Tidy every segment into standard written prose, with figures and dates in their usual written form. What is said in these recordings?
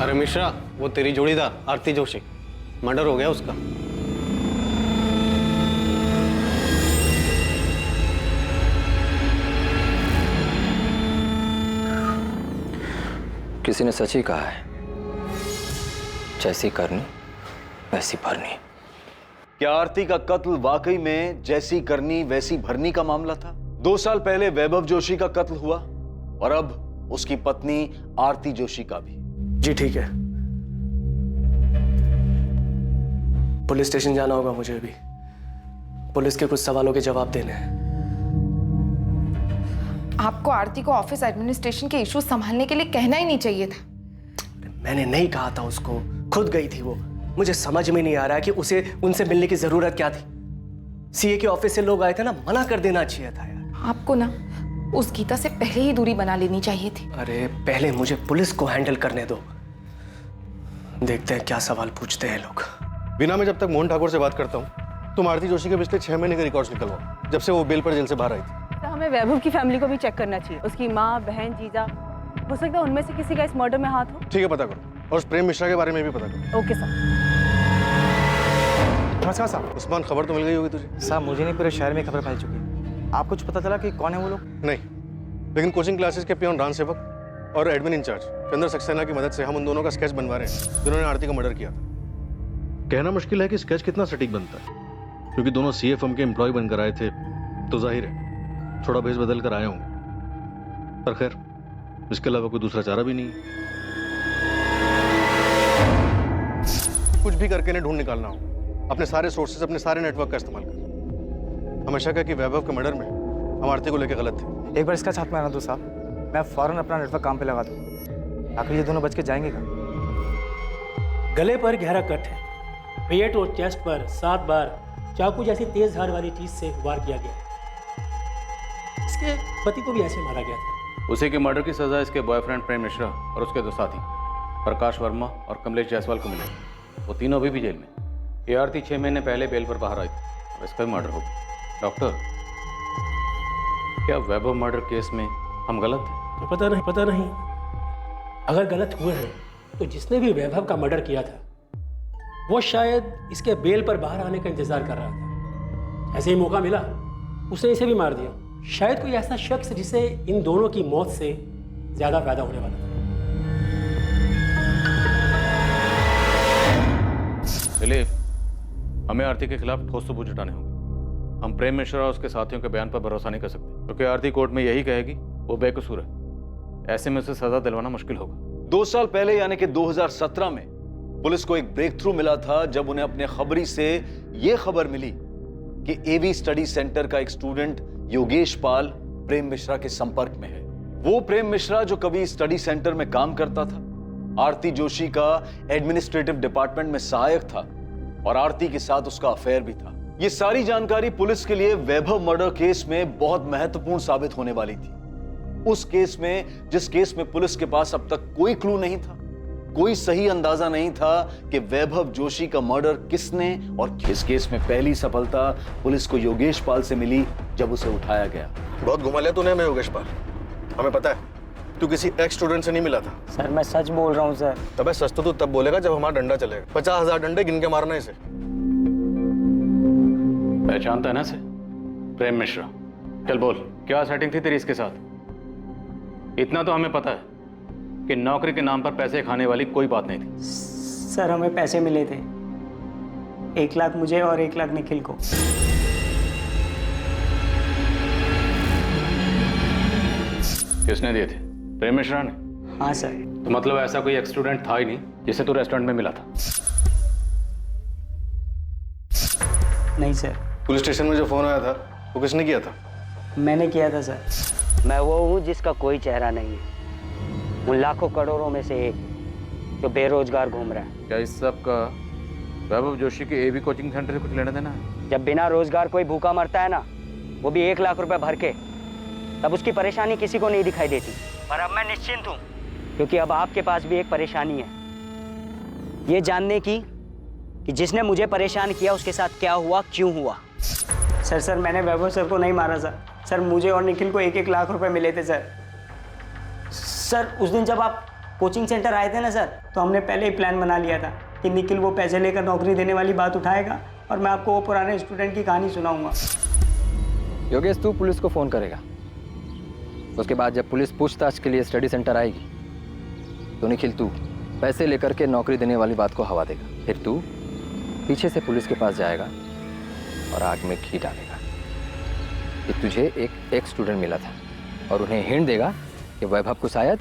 अरे मिश्रा, वो तेरी जोड़ीदार आरती जोशी, मर्डर हो गया उसका। किसी ने सच ही कहा है, जैसी करनी वैसी भरनी। क्या आरती का कत्ल वाकई में जैसी करनी वैसी भरनी का मामला था? 2 साल पहले वैभव जोशी का कत्ल हुआ और अब उसकी पत्नी आरती जोशी का भी। जी ठीक है, पुलिस स्टेशन जाना होगा मुझे अभी। पुलिस के कुछ सवालों के जवाब देने हैं। आपको आरती को ऑफिस एडमिनिस्ट्रेशन के इश्यूज संभालने के लिए कहना ही नहीं चाहिए था। मैंने नहीं कहा था उसको, खुद गई थी वो। मुझे समझ में नहीं आ रहा कि उसे उनसे मिलने की जरूरत क्या थी। सीए के ऑफिस से लोग आए थे ना, मना कर देना चाहिए था यार। आपको ना उस गीता से पहले ही दूरी बना लेनी चाहिए थी। अरे पहले मुझे पुलिस को हैंडल करने दो, देखते हैं क्या सवाल पूछते हैं लोग। बिना मैं जब तक मोहन ठाकुर से बात करता हूँ, तुम आरती जोशी के पिछले 6 महीने के रिकॉर्ड्स निकलवाओ, जब से वो बेल पर जेल से बाहर आई थी। तो हमें वैभव की फैमिली को भी चेक करना चाहिए। उसकी माँ, बहन, जीजा, हो सकता है उनमें से किसी का इस मर्डर में हाथ हो। ठीक है, पता करो, और उस प्रेम मिश्रा के बारे में भी पता करो। Okay sir. नमस्कार साहब। उस्मान, खबर तो मिल गई होगी तुझे? साहब मुझे नहीं, पूरे शहर में खबर फैल चुकी है। आपको कुछ पता चला कि कौन है वो लोग? नहीं, लेकिन कोचिंग क्लासेस के पियोन रान सेवक और एडमिन इंचार्ज चंद्र सक्सेना की मदद से हम उन दोनों का स्केच बनवा रहे हैं जिन्होंने आरती का मर्डर किया था। कहना मुश्किल है कि स्केच कितना सटीक बनता है, क्योंकि दोनों सीए फर्म के एम्प्लॉय बनकर आए थे, तो जाहिर है थोड़ा भेस बदल कर आए होंगे। पर खैर, इसके अलावा कोई दूसरा चारा भी नहीं है। कुछ भी करके इन्हें ढूंढ निकालना हो, अपने सारे सोर्सेज, अपने सारे नेटवर्क का इस्तेमाल कर। हमेशा कहा कि वैभव के मर्डर में हम आरती को लेकर गलत थे। एक बार इसका हाथ में आना दो साहब, मैं फौरन अपना नेटवर्क काम पे लगा दूँ। आखिर ये दोनों बच के जाएंगे कहाँ? गले पर गहरा कट है, पेट और चेस्ट पर 7 बार चाकू जैसी तेज धार वाली चीज से वार किया गया। इसके पति को भी ऐसे मारा गया था। उसी के मर्डर की सजा इसके बॉयफ्रेंड प्रेम मिश्रा और उसके 2 साथी प्रकाश वर्मा और कमलेश जायसवाल को मिले। वो तीनों अभी भी जेल में। ये आरती 6 महीने पहले बेल पर बाहर आई थी, अब इसका भी मर्डर हो गया। डॉक्टर, क्या वैभव मर्डर केस में हम गलत थे? तो पता नहीं। अगर गलत हुए हैं तो जिसने भी वैभव का मर्डर किया था वो शायद इसके बेल पर बाहर आने का इंतजार कर रहा था। ऐसे ही मौका मिला, उसने इसे भी मार दिया। शायद कोई ऐसा शख्स जिसे इन दोनों की मौत से ज्यादा फायदा होने वाला था। दिलीप, हमें आरती के खिलाफ ठोस सबूत जुटाने होंगे। हम प्रेम मिश्रा और उसके साथियों के बयान पर भरोसा नहीं कर सकते, क्योंकि आरती कोर्ट में यही कहेगी वो बेकसूर है। ऐसे में उसे सजा दिलवाना मुश्किल होगा। 2 साल पहले यानी कि 2017 में पुलिस को एक ब्रेक थ्रू मिला था, जब उन्हें अपने खबरी से यह खबर मिली कि एवी स्टडी सेंटर का एक स्टूडेंट योगेश पाल प्रेम मिश्रा के संपर्क में है। वो प्रेम मिश्रा जो कभी स्टडी सेंटर में काम करता था, आरती जोशी का एडमिनिस्ट्रेटिव डिपार्टमेंट में सहायक था और आरती के साथ उसका अफेयर भी था। ये सारी जानकारी पुलिस के लिए वैभव मर्डर केस में बहुत महत्वपूर्ण साबित होने वाली थी। उस केस में, जिस केस में पुलिस के पास अब तक कोई क्लू नहीं था, कोई सही अंदाजा नहीं था कि वैभव जोशी का मर्डर किसने, और इस केस में पहली सफलता पुलिस को योगेश पाल से मिली जब उसे उठाया गया। बहुत घुमा लिया तूने हमें योगेश पाल। हमें पता है तू किसी एक्स स्टूडेंट से नहीं मिला था। सर मैं सच बोल रहा हूँ सर। तबे सच तो तू तब बोलेगा जब हमारा डंडा चलेगा। 50,000 डंडे गिन के मारना इसे। पहचानता है ना इसे? प्रेम मिश्रा। चल बोल, क्या सेटिंग थी तेरी इसके साथ? इतना तो हमें पता है कि नौकरी के नाम पर पैसे खाने वाली कोई बात नहीं थी। सर हमें पैसे मिले थे, 1 लाख मुझे और 1 लाख निखिल को। किसने दिए थे? प्रेम मिश्रा ने? हाँ सर। तो मतलब ऐसा कोई एक्स स्टूडेंट था ही नहीं जिसे तू रेस्टोरेंट में मिला था? नहीं सर। पुलिस स्टेशन में जो फोन आया था वो किसने किया था? मैंने किया था सर। मैं वो हूँ जिसका कोई चेहरा नहीं है, उन लाखों करोड़ों में से एक जो बेरोजगार घूम रहा है। क्या इस सब का वैभव जोशी के एवी कोचिंग सेंटर से कुछ लेना देना है? जब बिना रोजगार कोई भूखा मरता है ना, वो भी 1 लाख रुपए भर के, तब उसकी परेशानी किसी को नहीं दिखाई देती। पर अब मैं निश्चिंत हूँ, क्योंकि अब आपके पास भी एक परेशानी है, ये जानने की कि जिसने मुझे परेशान किया उसके साथ क्या हुआ, क्यों हुआ। सर मैंने वैभव सर को नहीं मारा सर। मुझे और निखिल को 1-1 लाख रुपए मिले थे सर। उस दिन जब आप कोचिंग सेंटर आए थे ना सर, तो हमने पहले ही प्लान बना लिया था कि निखिल वो पैसे लेकर नौकरी देने वाली बात उठाएगा और मैं आपको वो पुराने स्टूडेंट की कहानी सुनाऊंगा। योगेश, तू पुलिस को फ़ोन करेगा। उसके बाद जब पुलिस पूछताछ के लिए स्टडी सेंटर आएगी तो निखिल तू पैसे लेकर के नौकरी देने वाली बात को हवा देगा। फिर तू पीछे से पुलिस के पास जाएगा और आग में घी डालेगा कि तुझे एक स्टूडेंट मिला था और उन्हें हिंट देगा कि वैभव को शायद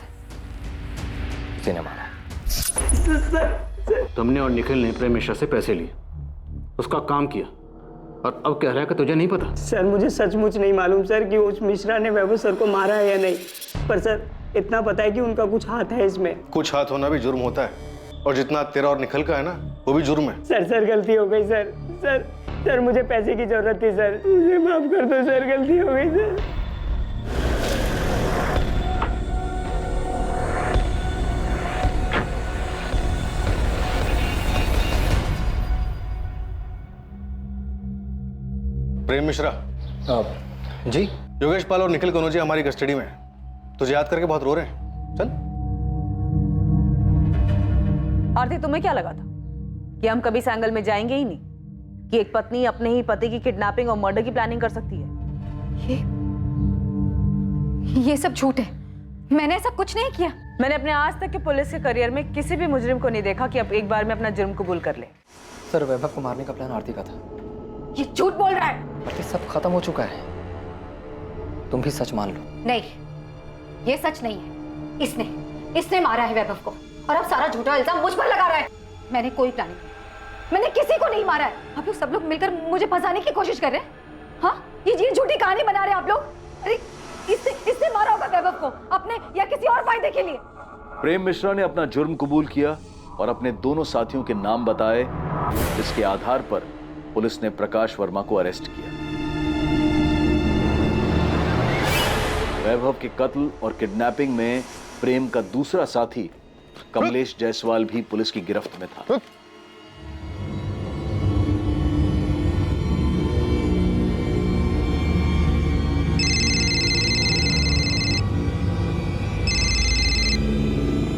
उसी ने मारा। तुमने और निखिल ने प्रेम मिश्रा से पैसे लिए, उसका काम किया, और अब कह रहा है कि तुझे नहीं पता। सर मुझे सचमुच नहीं मालूम सर कि उस मिश्रा ने वैभव सर को मारा है या नहीं, पर सर इतना पता है कि उनका कुछ हाथ है इसमें। कुछ हाथ होना भी जुर्म होता है, और जितना तेरा और निखिल का है ना वो भी जुर्म है। सर गलती हो गई सर। सर मुझे पैसे की जरूरत थी सर, मुझे माफ कर दो सर, गलती हो गई सर। प्रेम मिश्रा। जी योगेश पाल और निखिल कनौजी हमारी कस्टडी में है। तुझे याद करके बहुत रो रहे हैं। चल। आरती, तुम्हें क्या लगा था कि हम कभी इस एंगल में जाएंगे ही नहीं, कि एक पत्नी अपने ही पति की किडनैपिंग और मर्डर की प्लानिंग कर सकती है? ये सब झूठ है, मैंने ऐसा कुछ नहीं किया। मैंने अपने आज तक के पुलिस के करियर में किसी भी मुजरिम को नहीं देखा कि अब एक बार में अपना जुर्म कबूल कर ले। सर, वैभव को मारने का प्लान आरती का था। ये झूठ बोल रहा है। आरती, सब खत्म हो चुका है, तुम भी सच मान लो। नहीं, ये सच नहीं है। इसने मारा है वैभव को, और अब सारा झूठा इल्जाम मुझ पर लगा रहा है। मैंने कोई प्लानिंग नहीं, मैंने किसी को नहीं मारा है। आप लोग सब लोग मिलकर मुझे फंसाने की कोशिश कर रहे हैं। हाँ, ये झूठी कहानी बना रहे हैं आप लोग। अरे इसने मारा होगा वैभव को अपने या किसी और फायदे के लिए। प्रेम मिश्रा ने अपना जुर्म कबूल किया और अपने दोनों साथियों के नाम बताए, जिसके आधार पर पुलिस ने प्रकाश वर्मा को अरेस्ट किया। वैभव के कत्ल और किडनैपिंग में प्रेम का दूसरा साथी कमलेश जायसवाल भी पुलिस की गिरफ्त में था।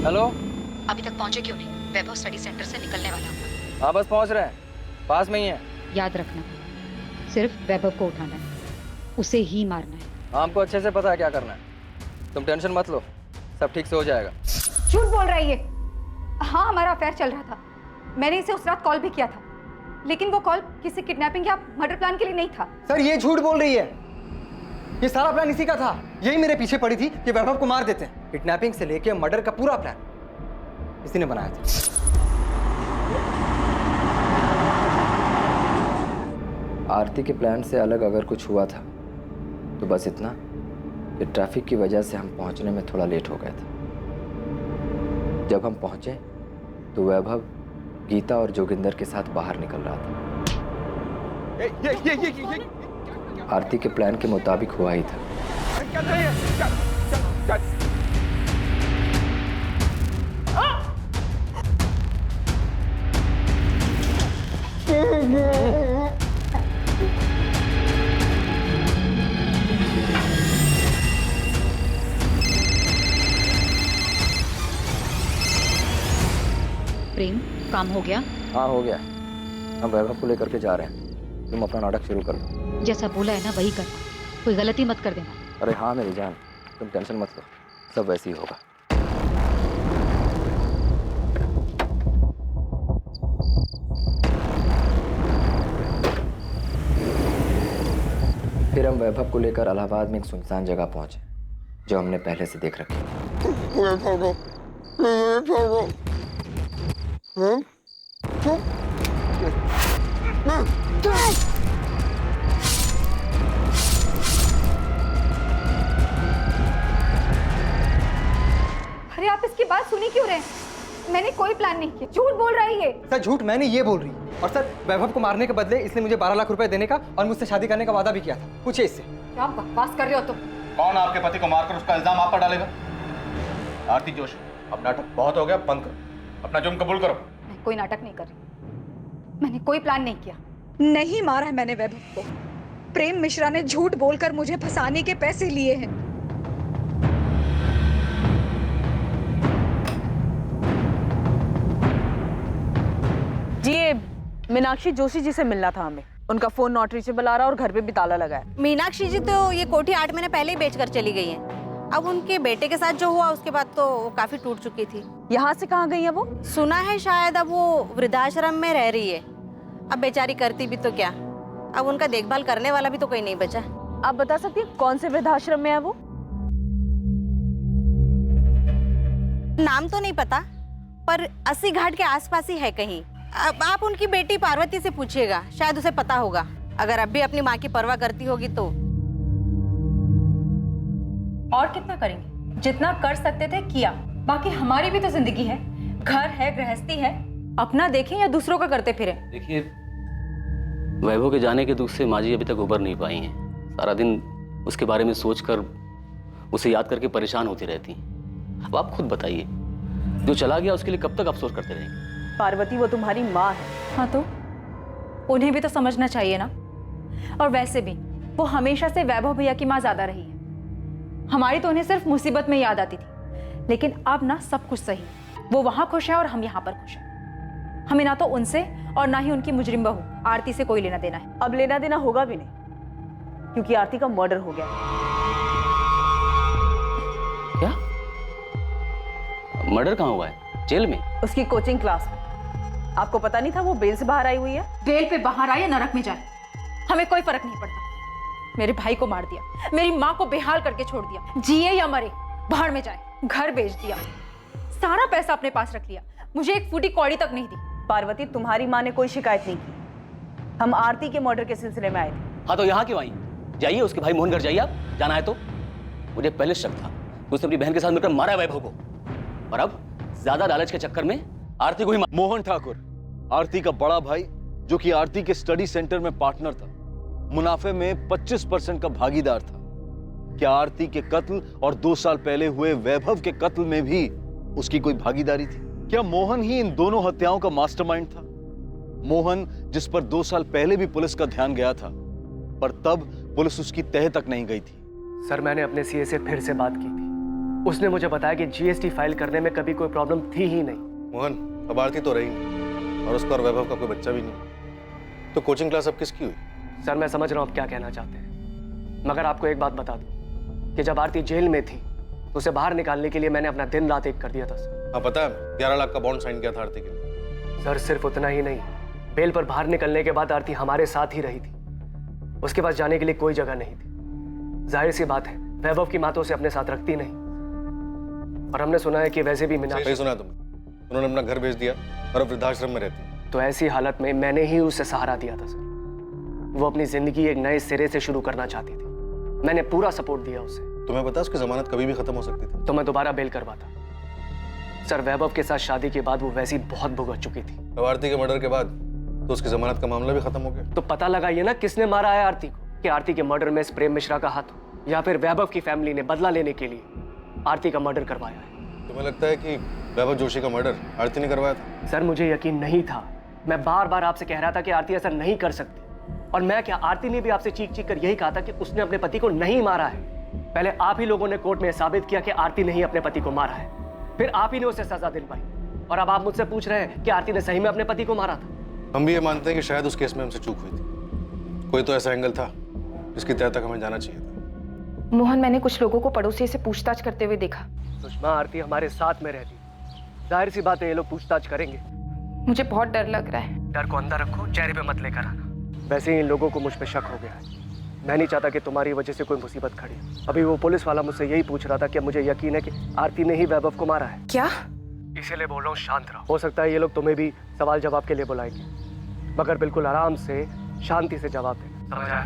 हेलो, अभी तक पहुंचे क्यों नहीं? वैभव स्टडी सेंटर से निकलने वाला हूँ। हाँ, बस पहुंच रहे हैं, पास में ही है। याद रखना, सिर्फ वैभव को उठाना है, उसे ही मारना है। हाँ, हमको अच्छे से पता है क्या करना है, तुम टेंशन मत लो, सब ठीक से हो जाएगा। झूठ बोल रहा है ये। हाँ, हमारा अफेयर चल रहा था। मैंने इसे उस रात कॉल भी किया था, लेकिन वो कॉल किसी किडनैपिंग या मर्डर प्लान के लिए नहीं था। सर, ये झूठ बोल रही है। ये सारा प्लान इसी का था। यही मेरे पीछे पड़ी थी कि वैभव को मार देते हैं। किडनैपिंग से लेके मर्डर का पूरा प्लान इसी ने बनाया था। आरती के प्लान से अलग अगर कुछ हुआ था तो बस इतना कि ट्रैफिक की वजह से हम पहुंचने में थोड़ा लेट हो गए थे। जब हम पहुंचे तो वैभव गीता और जोगिंदर के साथ बाहर निकल रहा था। आरती के प्लान के मुताबिक हुआ ही था। प्रेम, काम हो गया? हाँ, हो गया। हम वैभव को लेकर के जा रहे हैं, तुम अपना नाटक शुरू कर दो। जैसा बोला है ना वही करना, कोई गलती मत कर देना। अरे हाँ मेरी जान, तुम टेंशन मत लो, सब वैसे ही होगा। फिर हम वैभव को लेकर इलाहाबाद में एक सुनसान जगह पहुंचे जो हमने पहले से देख रखी। अरे आप इसकी बात सुनी क्यों रहे हैं? मैंने कोई प्लान नहीं किया। झूठ बोल रहा है ये। सर, झूठ मैंने ये बोल रही है। और सर, वैभव को मारने के बदले इसने मुझे 12 लाख रुपए देने का और मुझसे शादी करने का वादा भी किया था। पूछिए इससे। क्या बकवास कर रहे हो तुम? कौन आपके पति को मारकर उसका इल्जाम आप पर डालेगा? आरती जोशी, अब नाटक बहुत हो गया, बंद करो, अपना जुर्म कबूल करो। मैं कोई नाटक नहीं कर रही, मैंने कोई प्लान नहीं किया। नहीं मारा है मैंने वैभव को। प्रेम मिश्रा ने झूठ बोलकर मुझे फंसाने के पैसे लिए हैं। मीनाक्षी जोशी जी से मिलना था हमें। उनका फोन नॉट रीचेबल आ रहा और घर पे भी ताला लगा है। मीनाक्षी जी तो ये कोठी 8 महीने पहले ही बेचकर चली गई हैं। अब उनके बेटे के साथ जो हुआ उसके बाद तो वो काफी टूट चुकी थी। यहाँ से कहाँ गई है वो? सुना है शायद अब वो वृद्धाश्रम में रह रही है। अब बेचारी करती भी तो क्या, अब उनका देखभाल करने वाला भी तो कोई नहीं बचा। आप बता सकती हैं कौन से वृद्धाश्रम में है वो? नाम तो नहीं पता, पर 80 घाट के आसपास ही है कहीं। अब आप उनकी बेटी पार्वती से पूछिएगा, शायद उसे पता होगा। अगर अब भी अपनी माँ की परवाह करती होगी तो। और कितना करेंगे? जितना कर सकते थे किया। बाकी हमारी भी तो जिंदगी है, घर है, गृहस्थी है। अपना देखें या दूसरों का करते फिरे। देखिए, वैभव के जाने के दुख से माँ जी अभी तक उबर नहीं पाई हैं। सारा दिन उसके बारे में सोचकर, उसे याद करके परेशान होती रहती हैं। अब आप खुद बताइए, जो चला गया उसके लिए कब तक अफसोस करते रहेंगे? पार्वती वो तुम्हारी माँ है। हाँ तो उन्हें भी तो समझना चाहिए ना। और वैसे भी वो हमेशा से वैभव भैया की माँ ज्यादा रही है। हमारी तो उन्हें सिर्फ मुसीबत में याद आती थी, लेकिन अब ना सब कुछ सही। वो वहां खुश है और हम यहाँ पर खुश हैं। हमें ना तो उनसे और ना ही उनकी मुजरिम बहू आरती से कोई लेना देना है। अब लेना देना होगा भी नहीं, क्योंकि आरती का मर्डर हो गया। क्या? मर्डर कहाँ हुआ है? जेल में? उसकी कोचिंग क्लास में। आपको पता नहीं था वो बेल से बाहर आई हुई है? बेल पे बाहर आए या नरक में जाए, हमें कोई फर्क नहीं पड़ता। मेरे भाई को मार दिया, मेरी माँ को बेहाल करके छोड़ दिया। जिए या मरे, बाहर में जाए। घर बेच दिया, सारा पैसा अपने पास रख लिया, मुझे एक फूटी कौड़ी तक नहीं दी। पार्वती, तुम्हारी माँ ने कोई शिकायत नहीं की। हम आरती के मर्डर के सिलसिले में आए थे। हाँ तो यहाँ क्यों आई? जाइए उसके भाई मोहन घर जाइए, आप जाना है तो। मुझे पहले शक था कि उसने अपनी बहन के साथ मिलकर मारा है वैभव को, और अब ज्यादा लालच के चक्कर में आरती को ही मोहन ठाकुर, आरती का बड़ा भाई, जो कि आरती के स्टडी सेंटर में पार्टनर था, मुनाफे में 25% का भागीदार था। क्या आरती के कत्ल और 2 साल पहले हुए वैभव के कत्ल में भी उसकी कोई भागीदारी थी? क्या मोहन ही इन दोनों हत्याओं का मास्टरमाइंड था? मोहन, जिस पर 2 साल पहले भी पुलिस का ध्यान गया था, पर तब पुलिस उसकी तह तक नहीं गई थी। सर, मैंने अपने सीए से फिर से बात की थी। उसने मुझे बताया कि जीएसटी फाइल करने में कभी कोई प्रॉब्लम थी ही नहीं। मोहन, अब आरती तो रही नहीं और उसका और वैभव का कोई बच्चा भी नहीं, तो कोचिंग क्लास अब किसकी हुई? सर, मैं समझ रहा हूँ आप क्या कहना चाहते हैं, मगर आपको एक बात बता दूं कि जब आरती जेल में थी तो उसे बाहर निकालने के लिए मैंने अपना दिन रात एक कर दिया था सर। हाँ पता है, 11 लाख का बॉन्ड साइन किया था आरती के लिए। सर, सिर्फ उतना ही नहीं, बेल पर बाहर निकलने के बाद आरती हमारे साथ ही रही थी। उसके पास जाने के लिए कोई जगह नहीं थी। जाहिर सी बात है, वैभव की माँ तो उसे अपने साथ रखती नहीं, और हमने सुना है कि वैसे भी सही सुना तुमने, उन्होंने अपना घर बेच दिया और अब वृद्धाश्रम में रहती। तो ऐसी हालत में मैंने ही उसे सहारा दिया था सर। वो अपनी जिंदगी एक नए सिरे से शुरू करना चाहती थी, मैंने पूरा सपोर्ट दिया उसे। तुम्हें पता उसकी जमानत कभी भी खत्म हो सकती थी। तो मैं दोबारा बेल करवाता। सर, वैभव के साथ शादी के बाद वो वैसी बहुत भुगत चुकी थी। अब आरती के मर्डर के बाद तो उसकी जमानत का मामला भी खत्म हो गया। तो पता लगाइए ना किसने मारा है आरती को, कि आरती के मर्डर में इस प्रेम मिश्रा का हाथ हो, या फिर वैभव की फैमिली ने बदला लेने के लिए आरती का मर्डर करवाया है। तुम्हें लगता है कि वैभव जोशी का मर्डर आरती ने करवाया था? सर, मुझे यकीन नहीं था। मैं बार बार आपसे कह रहा था कि आरती ऐसा नहीं कर सकती, और मैं क्या, आरती ने भी आपसे चीख चीख कर यही कहा था कि उसने अपने पति को नहीं मारा है। पहले आप ही लोगों ने कोर्ट में साबित किया कि आरती ने ही अपने पति को मारा है, फिर आप ही ने उसे सजा दिलवाई, और अब आप मुझसे पूछ रहे हैं कि आरती ने सही में अपने पति को मारा था। हम भी ये मानते हैं कि शायद उस केस में हमसे चूक हुई थी। कोई तो ऐसा एंगल था जिसकी तह तक हमें जाना चाहिए था। मोहन, मैंने कुछ लोगों को पड़ोसी से पूछताछ करते हुए देखा। सुषमा, आरती हमारे साथ में रहती, जाहिर सी बात है ये लोग पूछताछ करेंगे। मुझे बहुत डर लग रहा है। डर को अंदर रखो, चेहरे पे मत लेकर आना। वैसे ही इन लोगों को मुझ पे शक हो गया है। मैं नहीं चाहता कि तुम्हारी वजह से कोई मुसीबत खड़ी। अभी वो पुलिस वाला मुझसे यही पूछ रहा था कि मुझे यकीन है कि आरती ने ही वैभव को मारा है। क्या? इसीलिए बोल रहा हूँ शांत रहो। हो सकता है ये लोग तुम्हें भी सवाल जवाब के लिए बुलाएंगे, मगर बिल्कुल आराम से शांति से जवाब देना, समझ आया?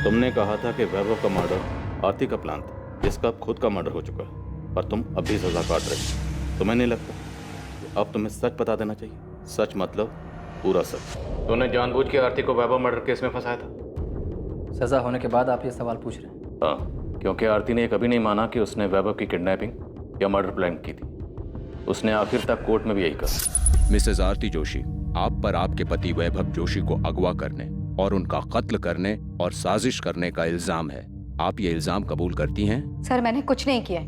तुमने कहा था कि वैभव का मर्डर आरती का प्लान था, जिसका अब खुद का मर्डर हो चुका है, पर तुम अब भी सजा काट रहे। तुम्हें नहीं लगता कि अब तुम्हें सच बता देना चाहिए? सच मतलब पूरा सच। तूने जानबूझ के आरती को वैभव मर्डर केस में फंसाया था? सजा होने के बाद आप ये सवाल पूछ रहे हैं? हाँ, क्योंकि आरती ने कभी नहीं माना कि उसने वैभव की किडनैपिंग या मर्डर प्लान की थी। उसने आखिर तक कोर्ट में भी यही कहा। मिसेज आरती जोशी, आप पर आपके पति वैभव जोशी को अगवा करने और उनका कत्ल करने और साजिश करने का इल्जाम है। आप ये इल्जाम कबूल करती हैं? सर, मैंने कुछ नहीं किया है,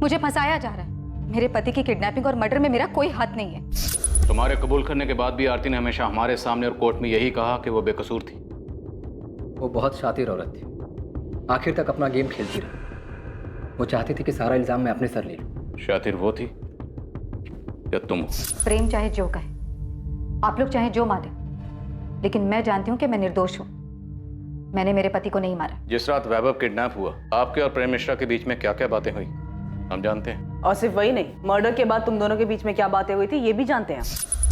मुझे फंसाया जा रहा है। मेरे पति की किडनैपिंग और मर्डर में मेरा कोई हाथ नहीं है। तुम्हारे कबूल करने के बाद भी आरती ने हमेशा हमारे सामने और कोर्ट में यही कहा कि वो बेकसूर थी। वो बहुत शातिर औरत थी, आखिर तक अपना गेम खेलती रही। वो चाहती थी कि सारा इल्जाम मैं अपने सर ले लूं। शातिर वो थी या तुम? प्रेम चाहे जो कहे, आप लोग चाहे जो माने, लेकिन मैं जानती हूँ कि मैं निर्दोष हूँ। मैंने मेरे पति को नहीं मारा। जिस रात वैभव किडनैप हुआ, आपके और प्रेम मिश्रा के बीच में क्या क्या बातें हुई हम जानते हैं। और सिर्फ वही नहीं, मर्डर के बाद तुम दोनों के बीच में क्या बातें हुई थी ये भी जानते हैं।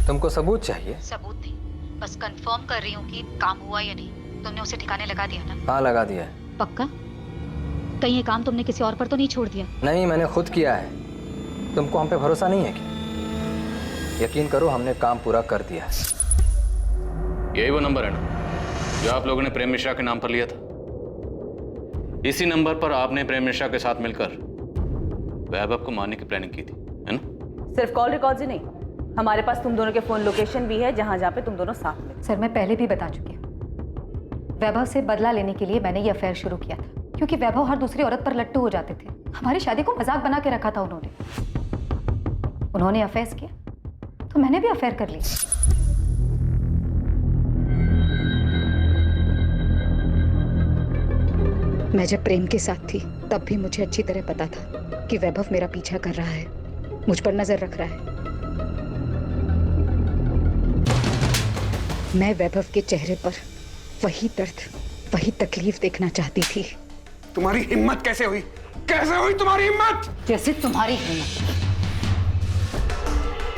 तुमको सबूत चाहिए? सबूत नहीं, बस कंफर्म कर रही हूँ कि काम हुआ या नहीं। तुमने उसे ठिकाने लगा दिया ना? हाँ, लगा दिया है। पक्का? कहीं ये काम तुमने किसी और पर तो नहीं छोड़ दिया? नहीं, मैंने खुद किया है। तुमको हम पे भरोसा नहीं है क्या? यकीन करो, हमने काम पूरा कर दिया है। यही वो नंबर है ना जो आप लोगों ने प्रेम मिश्रा के नाम पर लिया था? इसी नंबर पर आपने प्रेम मिश्रा के साथ मिलकर वैभव को मारने की प्लानिंग की थी, है ना? सिर्फ कॉल रिकॉर्ड्स ही नहीं, हमारे पास तुम दोनों के फोन लोकेशन भी है जहां पे तुम दोनों साथ में। सर, मैं पहले भी बता चुकी हूँ, वैभव से बदला लेने के लिए मैंने ये अफेयर शुरू किया था, क्योंकि वैभव हर दूसरी औरत पर लट्टू हो जाते थे। हमारी शादी को मजाक बना के रखा था उन्होंने अफेयर्स किया तो मैंने भी अफेयर कर लिया। मैं जब प्रेम के साथ थी तब भी मुझे अच्छी तरह पता था कि वैभव मेरा पीछा कर रहा है, मुझ पर नजर रख रहा है। मैं वैभव के चेहरे पर वही दर्द, वही तकलीफ देखना चाहती थी। तुम्हारी हिम्मत कैसे हुई? कैसे हुई तुम्हारी हिम्मत? जैसे तुम्हारी हिम्मत।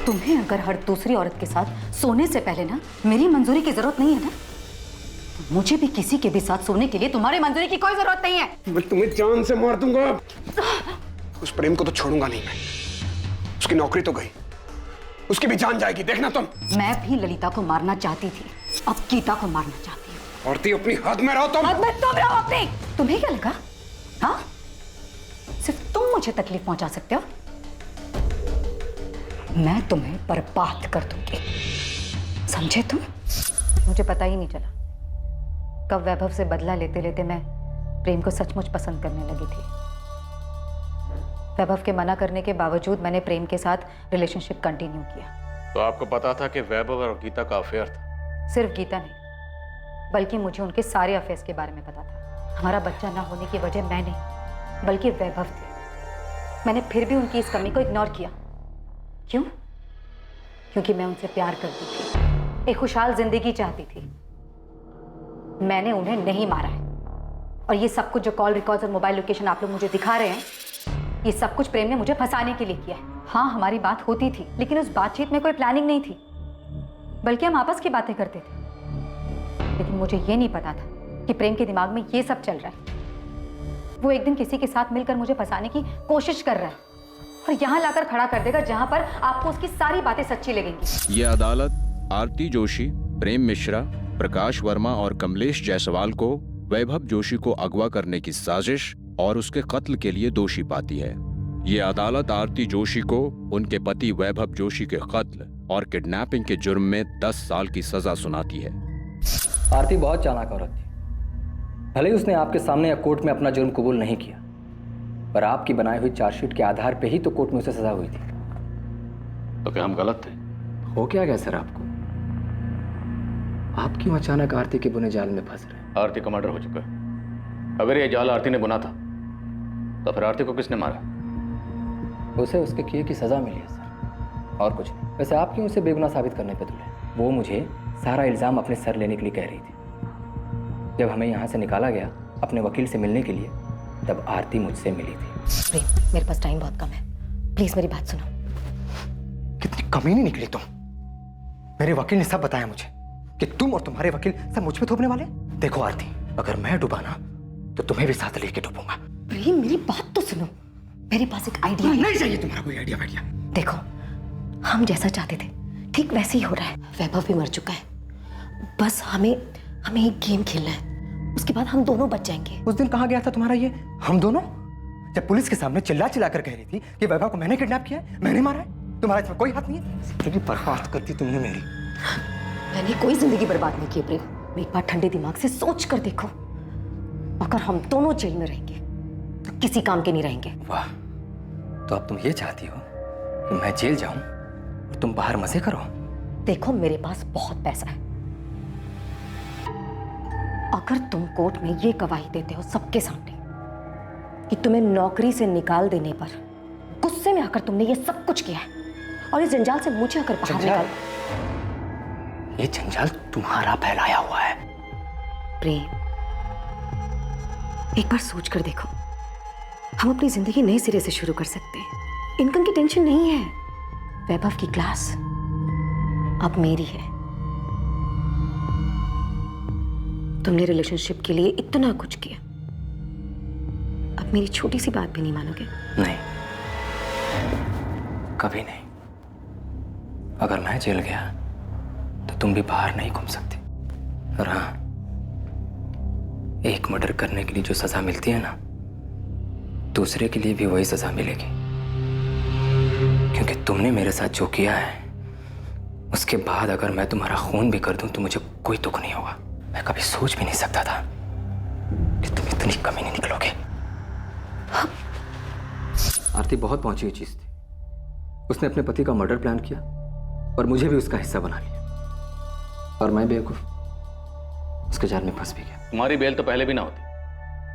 तुम्हें अगर हर दूसरी औरत के साथ सोने से पहले ना मेरी मंजूरी की जरूरत नहीं है ना, मुझे भी किसी के भी साथ सोने के लिए तुम्हारी मंजूरी की कोई जरूरत नहीं है। मैं तुम्हें जान से मार दूंगा। उस प्रेम को तो छोड़ूंगा नहीं मैं। उसकी नौकरी तो गई, उसकी भी जान जाएगी, देखना तुम। मैं भी ललिता को मारना चाहती थी, अब गीता को मारना चाहती हूँ। औरती अपनी हद में रहो तुम। हद में तुम रहो अपनी। तुम्हें क्या लगा? हाँ, सिर्फ तुम मुझे तकलीफ पहुंचा सकते हो। मैं तुम्हें बर्बाद कर दूंगी, समझे तुम? मुझे पता ही नहीं चला कब वैभव से बदला लेते लेते मैं प्रेम को सचमुच पसंद करने लगी थी। वैभव के मना करने के बावजूद मैंने प्रेम के साथ रिलेशनशिप कंटिन्यू किया। तो आपको पता था कि वैभव और गीता का अफेयर था? सिर्फ गीता नहीं, बल्कि मुझे उनके सारे अफेयर्स के बारे में पता था। हमारा बच्चा ना होने की वजह मैं नहीं बल्कि वैभव थे। मैंने फिर भी उनकी इस कमी को इग्नोर किया। क्यों? क्योंकि मैं उनसे प्यार करती थी, एक खुशहाल जिंदगी चाहती थी। मैंने उन्हें नहीं मारा है, और ये सब कुछ जो कॉल रिकॉर्ड्स और मोबाइल लोकेशन आप लोग मुझे दिखा रहे हैं, ये सब कुछ प्रेम ने मुझे फंसाने के लिए किया है। हाँ, हमारी बात होती थी, लेकिन उस बातचीत में कोई प्लानिंग नहीं थी, बल्कि हम आपस की बातें करते थे। लेकिन मुझे ये नहीं पता था कि प्रेम के दिमाग में ये सब चल रहा है। वो एक दिन किसी के साथ मिलकर मुझे फंसाने की कोशिश कर रहा है और यहाँ लाकर खड़ा कर देगा जहाँ पर आपको उसकी सारी बातें सच्ची लगेंगी। ये अदालत आरती जोशी, प्रेम मिश्रा, प्रकाश वर्मा और कमलेश जायसवाल को वैभव जोशी को अगवा करने की साजिश और उसके कत्ल के लिए दोषी पाती है। ये अदालत आरती जोशी को उनके पति वैभव जोशी के कत्ल और किडनैपिंग के जुर्म में 10 साल की सजा सुनाती है। आरती बहुत चालाक औरत थी। भले ही उसने आपके सामने या कोर्ट में अपना जुर्म कबूल नहीं किया, पर आपकी बनाई हुई चार्जशीट के आधार पे ही तो कोर्ट में उसे सजा हुई थी। तो क्या हम गलत थे? हो क्या गया सर आपको? आप क्यों अचानक आरती के बुने जाल में फंस रहे हैं? आरती का मर्डर हो चुका है। अगर ये जाल आरती ने बुना था तो फिर आरती को किसने मारा? उसे उसके किए की सजा मिली है सर, और कुछ नहीं। वैसे आप क्यों उसे बेगुनाह साबित करने पे तुले? वो मुझे सारा इल्जाम अपने सर लेने के लिए कह रही थी। जब हमें यहाँ से निकाला गया अपने वकील से मिलने के लिए, तब आरती मुझसे मिली थी। प्रेम, मेरे पास टाइम बहुत कम है, प्लीज मेरी बात सुनो। कितनी कमीनी निकली तुम। मेरे वकील ने सब बताया मुझे कि तुम और तुम्हारे वकील सब मुझ पे थोपने वाले। देखो आरती, अगर मैं डूबा ना तो तुम्हें भी साथ लेके डूबूंगा। प्रेम, मेरी बात तो सुनो। मेरे पास एक आइडिया है। नहीं चाहिए तुम्हारा कोई आइडिया। देखो, हम जैसा चाहते थे ठीक वैसे ही हो रहा है। वैभव भी मर चुका है, बस हमें एक गेम खेलना है, उसके बाद हम दोनों बच जाएंगे। उस दिन कहाँ गया था तुम्हारा ये हम दोनों? जब पुलिस के सामने चिल्ला चिल्ला कर कह रही थी कि वैभव को मैंने किडनैप किया है, मैंने मारा है, तुम्हारा इसमें कोई हाथ नहीं है। जिंदगी बर्बाद करती तुमने मेरी। मैंने कोई जिंदगी बर्बाद नहीं की प्रेम। एक बार ठंडे दिमाग से सोच कर देखो, अगर हम दोनों जेल में रहेंगे तो किसी काम के नहीं रहेंगे। वाह, तो अब तुम ये चाहती हो कि मैं जेल जाऊं और तुम बाहर मजे करो? देखो मेरे पास बहुत पैसा है। अगर तुम कोर्ट में ये गवाही देते हो सबके सामने कि तुम्हें नौकरी से निकाल देने पर गुस्से में आकर तुमने ये सब कुछ किया है और इस जंजाल से मुझे अगर बाहर निकाल, ये जंजाल तुम्हारा फैलाया हुआ है। प्रेम, एक बार सोच कर देखो, हम अपनी जिंदगी नए सिरे से शुरू कर सकते हैं। इनकम की टेंशन नहीं है। वैभव की क्लास अब मेरी है। तुमने रिलेशनशिप के लिए इतना कुछ किया, अब मेरी छोटी सी बात भी नहीं मानोगे? नहीं, कभी नहीं। अगर मैं जेल गया तो तुम भी बाहर नहीं घूम सकती। और हाँ, एक मर्डर करने के लिए जो सजा मिलती है ना, दूसरे के लिए भी वही सजा मिलेगी। क्योंकि तुमने मेरे साथ जो किया है, उसके बाद अगर मैं तुम्हारा खून भी कर दूं तो मुझे कोई दुख नहीं होगा। मैं कभी सोच भी नहीं सकता था कि तुम इतनी कमीनी निकलोगे। आरती बहुत पहुंची हुई चीज थी। उसने अपने पति का मर्डर प्लान किया और मुझे भी उसका हिस्सा बना लिया, और मैं बेवकूफ उसके जाल में फंस भी गया। तुम्हारी बेल तो पहले भी ना होती,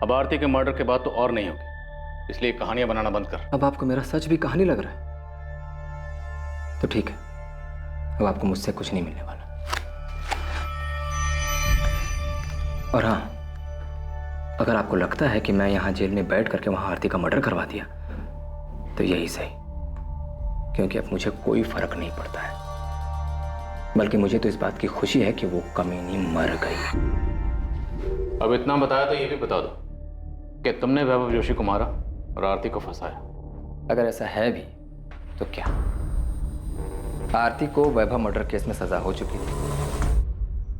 अब आरती के मर्डर के बाद तो और नहीं होगी, इसलिए कहानियां बनाना बंद कर। अब आपको मेरा सच भी कहानी लग रहा है? तो ठीक है, अब आपको मुझसे कुछ नहीं मिलने वाला। और हाँ, अगर आपको लगता है कि मैं यहां जेल में बैठ करके वहां आरती का मर्डर करवा दिया तो यही सही, क्योंकि अब मुझे कोई फर्क नहीं पड़ता है। बल्कि मुझे तो इस बात की खुशी है कि वो कमीनी मर गई। अब इतना बताया तो ये भी बता दो कि तुमने वैभव जोशी को मारा और आरती को फंसाया। अगर ऐसा है भी तो क्या? आरती को वैभव मर्डर केस में सजा हो चुकी थी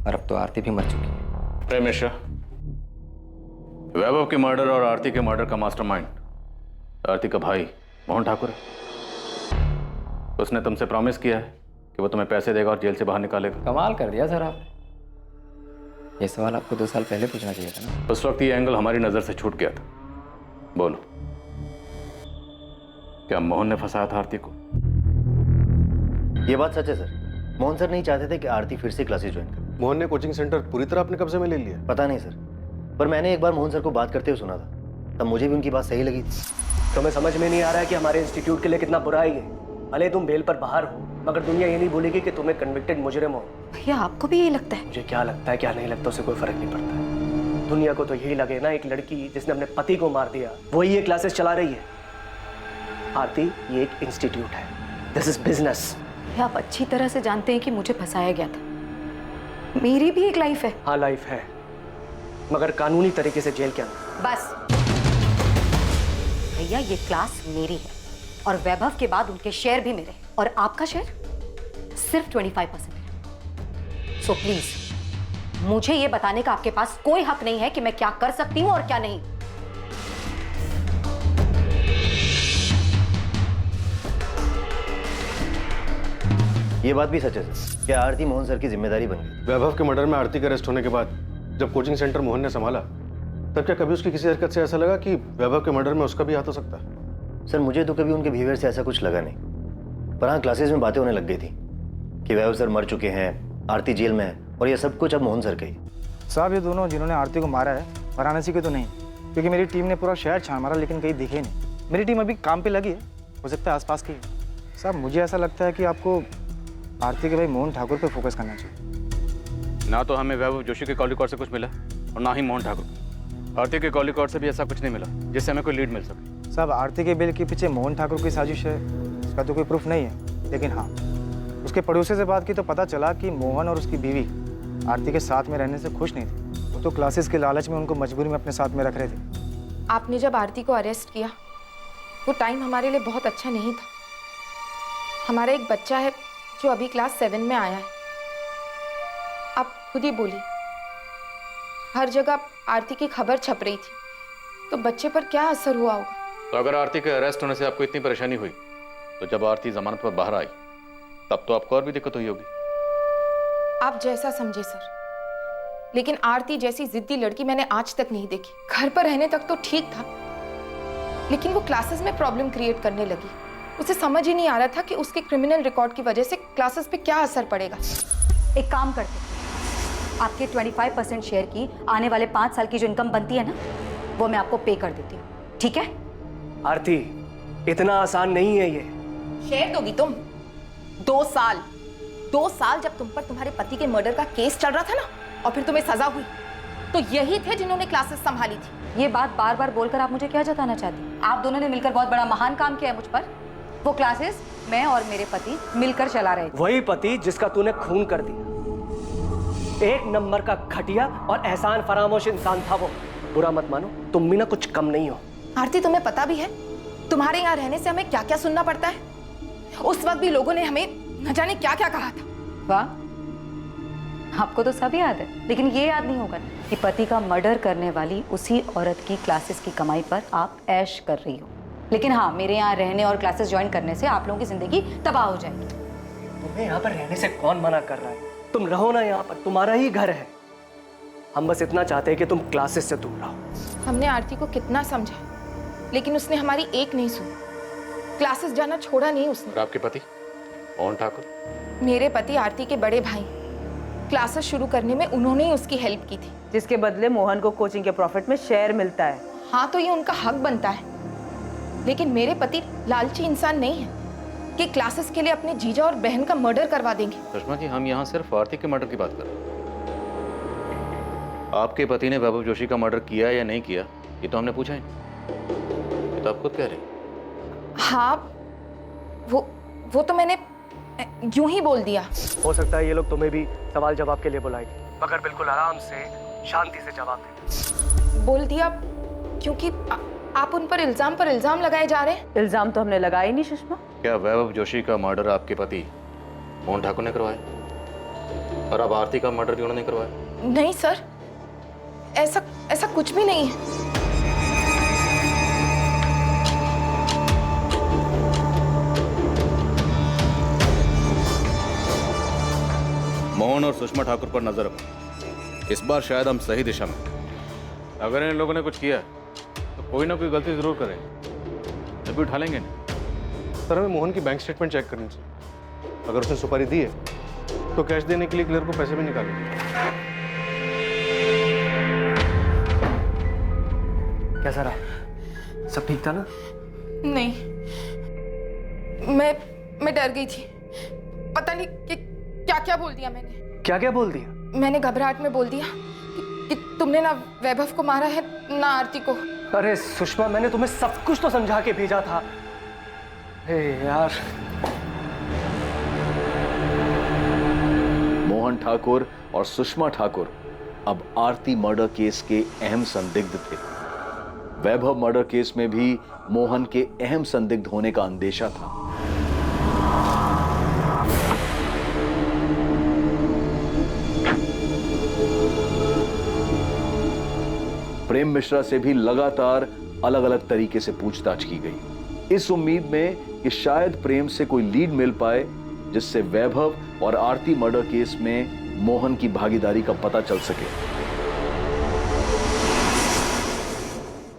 और अब तो आरती भी मर चुकी है। प्रेम मिश्रा, वैभव के मर्डर और आरती के मर्डर का मास्टरमाइंड आरती का भाई मोहन ठाकुर है। उसने तुमसे प्रॉमिस किया है कि वो तुम्हें पैसे देगा और जेल से बाहर निकालेगा। कमाल कर दिया सर आपने। ये सवाल आपको 2 साल पहले पूछना चाहिए था ना। उस वक्त ये एंगल हमारी नजर से छूट गया था। बोलो, क्या मोहन ने फंसाया था आरती को? ये बात सच है सर। मोहन सर नहीं चाहते थे कि आरती फिर से क्लासेस ज्वाइन करे। मोहन ने कोचिंग सेंटर पूरी तरह अपने कब्जे में ले लिया? पता नहीं सर, पर मैंने एक बार मोहन सर को बात करते हुए सुना था, तब मुझे भी उनकी बात सही लगी थी। तुम्हें समझ में नहीं आ रहा है कि हमारे इंस्टीट्यूट के लिए कितना बुरा है ये? भले तुम बेल पर बाहर हो, मगर दुनिया ये नहीं बोलेगी कि तुम्हें कन्विक्टेड मुजरिम हो। भैया आपको भी यही लगता है? मुझे क्या लगता है क्या नहीं लगता उससे कोई फर्क नहीं पड़ता है। दुनिया को तो यही लगे ना, एक लड़की जिसने अपने पति को मार दिया वही ये क्लासेस चला रही है। आरती, ये एक इंस्टीट्यूट है, दिस इज बिजनेस। आप अच्छी तरह से जानते हैं कि मुझे फंसाया गया था। मेरी भी एक लाइफ है। हाँ लाइफ है, मगर कानूनी तरीके से जेल के अंदर। बस भैया, ये क्लास मेरी है और वैभव के बाद उनके शेयर भी मेरे, और आपका शेयर सिर्फ 25% है। सो प्लीज मुझे ये बताने का आपके पास कोई हक नहीं है कि मैं क्या कर सकती हूं और क्या नहीं। ये बात भी सच है सर, क्या आरती मोहन सर की जिम्मेदारी बन गई। वैभव के मर्डर में आरती के अरेस्ट होने के बाद जब कोचिंग सेंटर मोहन ने संभाला, तब क्या कभी उसकी किसी हरकत से ऐसा लगा कि वैभव के मर्डर में उसका भी हाथ हो सकता है? सर मुझे तो कभी उनके बिहेवियर से ऐसा कुछ लगा नहीं, पर हाँ क्लासेस में बातें होने लग गई थी कि वैभव सर मर चुके हैं, आरती जेल में है, और ये सब कुछ अब मोहन सर का ही। साहब, ये दोनों जिन्होंने आरती को मारा है वाराणसी के तो नहीं, क्योंकि मेरी टीम ने पूरा शहर छान मारा लेकिन कहीं दिखे नहीं। मेरी टीम अभी काम पे लगी है, हो सकता है आसपास की। साहब मुझे ऐसा लगता है कि आपको आरती के भाई मोहन ठाकुर पे फोकस करना चाहिए। ना तो हमें वैभव जोशी के कॉल रिकॉर्ड से कुछ मिला और ना ही मोहन ठाकुर। आरती के कॉल रिकॉर्ड से भी ऐसा कुछ नहीं मिला जिससे हमें कोई लीड मिल सके। साहब आरती के बिल के पीछे मोहन ठाकुर की साजिश है, इसका तो कोई प्रूफ नहीं है, लेकिन हाँ उसके पड़ोसी से बात की तो पता चला कि मोहन और उसकी बीवी आरती के साथ में रहने से खुश नहीं थी। वो तो क्लासेस के लालच में उनको मजबूरी में अपने साथ में रख रहे थे। आपने जब आरती को अरेस्ट किया वो टाइम हमारे लिए बहुत अच्छा नहीं था। हमारा एक बच्चा है जो अभी क्लास 7 में आया है। आप खुद ही बोली, हर जगह आरती की खबर छप रही थी, तो बच्चे पर क्या असर हुआ होगा। तो अगर आरती के अरेस्ट होने से आपको इतनी परेशानी हुई, तो जब आरती जमानत पर बाहर आई तब तो आपको और भी दिक्कत हुई होगी। आप जैसा समझे सर, लेकिन आरती जैसी जिद्दी लड़की मैंने आज तक नहीं देखी। घर पर रहने तक तो ठीक था, लेकिन वो क्लासेस में प्रॉब्लम क्रिएट करने लगी। उसे समझ ही नहीं आ रहा था कि उसके क्रिमिनल रिकॉर्ड की वजह से क्लासेस पे क्या असर पड़ेगा। एक काम करते हैं, आपके 25% शेयर की आने वाले 5 साल की जो इनकम बनती है ना, वो मैं आपको पे कर देती हूँ, ठीक है? आरती, इतना आसान नहीं है ये। शेयर दोगी तुम? 2 साल जब तुम पर तुम्हारे पति के मर्डर का केस चल रहा था ना, और फिर तुम्हें सजा हुई, तो यही थे जिन्होंने क्लासेस संभाली थी। ये बात बार बार बोलकर आप मुझे क्या जताना चाहती हैं? आप दोनों ने मिलकर बहुत बड़ा महान काम किया है मुझ पर। वो क्लासेस मैं और मेरे पति मिलकर चला रहे थे। वही पति जिसका तूने खून कर दिया। एक नंबर का घटिया और एहसान फरामोश इंसान था वो। बुरा मत मानो, तुम भी ना कुछ कम नहीं हो। आरती, तुम्हें पता भी है तुम्हारे यहाँ रहने से हमें क्या क्या सुनना पड़ता है? उस वक्त भी लोगों ने हमें न जाने क्या क्या कहा था। वाह, आपको तो सब याद है, लेकिन ये याद नहीं होगा कि पति का मर्डर करने वाली उसी औरत की क्लासेस की कमाई पर आप ऐश कर रही हो। लेकिन हाँ, मेरे यहाँ रहने और क्लासेस ज्वाइन करने से आप लोगों की जिंदगी तबाह हो जाएगी। तुम्हें यहाँ पर रहने से कौन मना कर रहा है? तुम रहो ना यहाँ पर, तुम्हारा ही घर है। हम बस इतना चाहते हैं कि तुम क्लासेस से दूर रहो। हमने आरती को कितना समझा, लेकिन उसने हमारी एक नहीं सुनी। क्लासेस जाना छोड़ा नहीं उसने। और आपके पति मोहन ठाकुर? मेरे पति आरती के बड़े भाई, क्लासेस शुरू करने में उन्होंने ही उसकी हेल्प की थी, जिसके बदले मोहन को कोचिंग के प्रॉफिट में शेयर मिलता है। हाँ, तो ये उनका हक बनता है। लेकिन मेरे पति लालची इंसान नहीं है कि क्लासेस के लिए अपने जीजा और बहन का मर्डर करवा देंगे। सुषमा जी, हम यहाँ सिर्फ आरती के मर्डर की बात कर रहे हैं। आपके पति ने वैभव जोशी का मर्डर किया या नहीं किया, ये तो हमने पूछा ही नहीं। ये तो आप खुद कह रहे हैं। हाँ, वो तो मैंने यूं ही बोल दिया। हो सकता है ये लोग तुम्हें भी सवाल जवाब के लिए बुलाएंगे, मगर बिल्कुल आराम से, शांति से जवाब देना। बोल दिया क्योंकि आप उन पर इल्जाम लगाए जा रहे हैं। इल्जाम तो हमने लगाया ही नहीं सुषमा। क्या वैभव जोशी का मर्डर आपके पति मोहन ठाकुर ने करवाया, और अब आरती का मर्डर भी उन्होंने करवाया? नहीं सर, ऐसा कुछ भी नहीं है। मोहन और सुषमा ठाकुर पर नजर रखो। इस बार शायद हम सही दिशा में। अगर इन लोगों ने कुछ किया तो कोई ना कोई गलती जरूर करेंगे, तभी उठा लेंगे नहीं। सर, हमें मोहन की बैंक स्टेटमेंट चेक करनी चाहिए। अगर उसने सुपारी दी है तो कैश देने के लिए क्लियर को पैसे भी निकालेंगे। कैसा रहा? सब ठीक था ना? नहीं, मैं डर गई थी। पता नहीं कि क्या बोल दिया मैंने। क्या बोल दिया? मैंने घबराहट में बोल दिया कि तुमने ना वैभव को मारा है ना आरती को। अरे सुषमा, मैंने तुम्हें सब कुछ तो समझा के भेजा था। हे यार। मोहन ठाकुर और सुषमा ठाकुर अब आरती मर्डर केस के अहम संदिग्ध थे। वैभव मर्डर केस में भी मोहन के अहम संदिग्ध होने का अंदेशा था। प्रेम मिश्रा से भी लगातार अलग अलग तरीके से पूछताछ की गई, इस उम्मीद में कि शायद प्रेम से कोई लीड मिल पाए जिससे वैभव और आरती मर्डर केस में मोहन की भागीदारी का पता चल सके।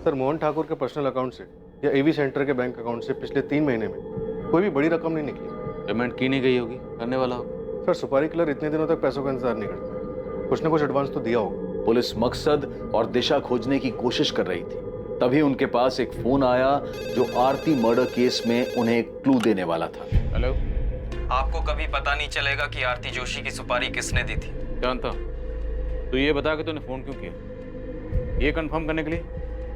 सर, मोहन ठाकुर के पर्सनल अकाउंट से या एवी सेंटर के बैंक अकाउंट से पिछले 3 महीने में कोई भी बड़ी रकम नहीं निकली। पेमेंट की नहीं गई होगी, करने वाला होगा। सर, सुपारी किलर इतने दिनों तक पैसों का इंतजार नहीं करता। कुछ ना कुछ एडवांस तो दिया होगा। पुलिस मकसद और दिशा खोजने की कोशिश कर रही थी, तभी उनके पास एक फोन आया जो आरती मर्डर केस में उन्हें एक क्लू देने वाला था। हेलो, आपको कभी पता नहीं चलेगा कि आरती जोशी की सुपारी किसने दी थी। जानता, तो ये बता कि तूने फोन क्यों किया? ये कंफर्म करने के लिए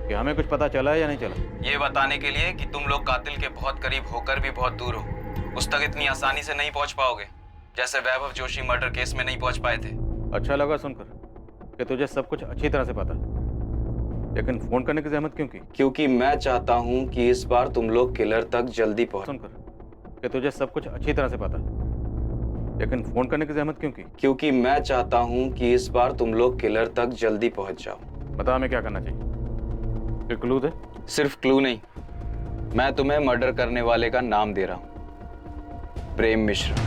कि हमें कुछ पता चला है या नहीं चला? ये बताने के लिए कि तुम लोग कातिल के बहुत करीब होकर भी बहुत दूर हो, उस तक इतनी आसानी से नहीं पहुंच पाओगे जैसे वैभव जोशी मर्डर केस में नहीं पहुंच पाए थे। अच्छा लगा सुनकर कि तुझे सब कुछ अच्छी तरह से पता, लेकिन फोन करने की जहमत क्यों की? क्योंकि मैं चाहता हूं कि इस बार तुम लोग किलर तक जल्दी पहुंच। सुनकर कि तुझे सब कुछ अच्छी तरह से पता, लेकिन फोन करने की जहमत क्यों की? क्योंकि मैं चाहता हूं कि इस बार तुम लोग किलर तक जल्दी पहुंच जाओ। बता हमें क्या करना चाहिए? फिर क्लू दे। सिर्फ क्लू नहीं, मैं तुम्हें मर्डर करने वाले का नाम दे रहा हूं, प्रेम मिश्रा।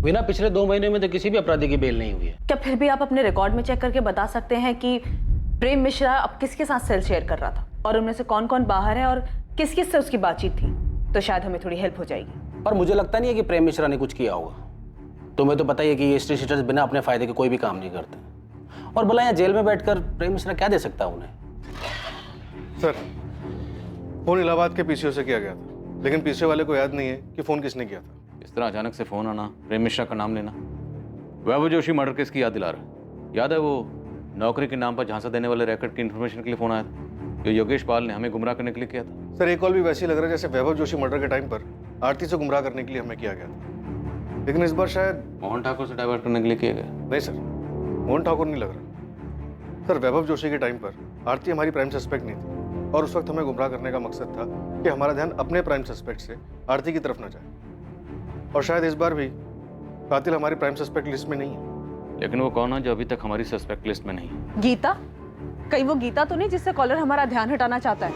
बिना पिछले 2 महीने में तो किसी भी अपराधी की बेल नहीं हुई है। क्या फिर भी आप अपने रिकॉर्ड में चेक करके बता सकते हैं कि प्रेम मिश्रा अब किसके साथ सेल शेयर कर रहा था और उनमें से कौन कौन बाहर है और किस किस से उसकी बातचीत थी? तो शायद हमें थोड़ी हेल्प हो जाएगी। पर मुझे लगता नहीं है कि प्रेम मिश्रा ने कुछ किया होगा। तुम्हें तो पता ही है कि ये स्ट्रीट शीटर्स बिना अपने फायदे के कोई भी काम नहीं करते। और भला यहाँ जेल में बैठकर प्रेम मिश्रा क्या दे सकता है उन्हें? सर, फोन इलाहाबाद के पीसीओ से किया गया था, लेकिन पीसीओ वाले को याद नहीं है कि फोन किसने किया था। इस तरह अचानक से फोन आना, प्रेम मिश्रा का नाम लेना, वैभव जोशी मर्डर केस की याद दिला रहा है। याद है वो नौकरी के नाम पर झांसा देने वाले रैकेट की इन्फॉर्मेशन के लिए फोन आया था, जो योगेश पाल ने हमें गुमराह करने के लिए किया था। सर, एक कॉल भी वैसे ही लग रहा है जैसे वैभव जोशी मर्डर के टाइम पर आरती से गुमराह करने के लिए हमें किया गया था, लेकिन इस बार शायद मोहन ठाकुर से डाइवर्ट करने के लिए किया गया। नहीं सर, मोहन ठाकुर नहीं लग रहा। सर, वैभव जोशी के टाइम पर आरती हमारी प्राइम सस्पेक्ट नहीं थी और उस वक्त हमें गुमराह करने का मकसद था कि हमारा ध्यान अपने प्राइम सस्पेक्ट से आरती की तरफ न जाए। और शायद इस बार भी कातिल हमारी प्राइम सस्पेक्ट लिस्ट में नहीं है। लेकिन वो कौन है जो अभी तक हमारी सस्पेक्ट लिस्ट में नहीं है? गीता? कहीं वो गीता तो नहीं जिससे कॉलर हमारा ध्यान हटाना चाहता है?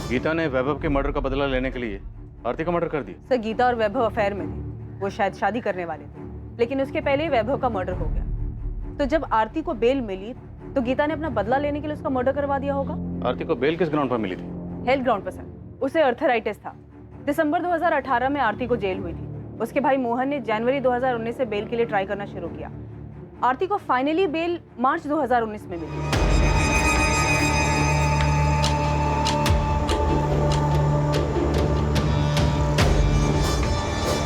गीता ने वैभव के मर्डर का बदला लेने के लिए आरती का मर्डर कर दिया। सर, गीता और वैभव अफेयर में थे। वो शायद शादी करने वाले थे, लेकिन उसके पहले ही वैभव का मर्डर हो गया। तो जब आरती को बेल मिली तो गीता ने अपना बदला लेने के लिए उसका मर्डर करवा दिया होगा। आरती को बेल किस ग्राउंड पर मिली थी? हेल्थ ग्राउंड पर सर। उसे अर्थराइटिस था। दिसंबर 2018 में आरती को जेल हुई थी। उसके भाई मोहन ने जनवरी 2019 से बेल के लिए ट्राई करना शुरू किया। आरती को फाइनली बेल मार्च 2019 में मिली।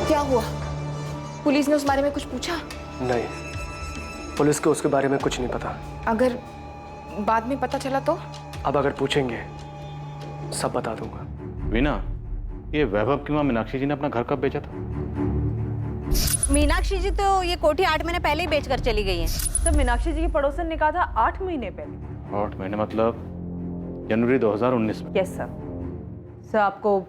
क्या हुआ? पुलिस ने उस बारे में कुछ पूछा? नहीं, पुलिस को उसके बारे में कुछ नहीं पता। अगर बाद में पता चला तो? अब अगर पूछेंगे सब बता दूंगा। वीना, ये वैभव की मां मीनाक्षी जी ने अपना घर कब बेचा था? मीनाक्षी जी तो ये कोठी 8 महीने पहले ही बेचकर चली गई हैं। तो मीनाक्षी जी की पड़ोसन ने कहा था 8 महीने पहले। 8 महीने मतलब जनवरी 2019 में? Yes sir. सर, आपको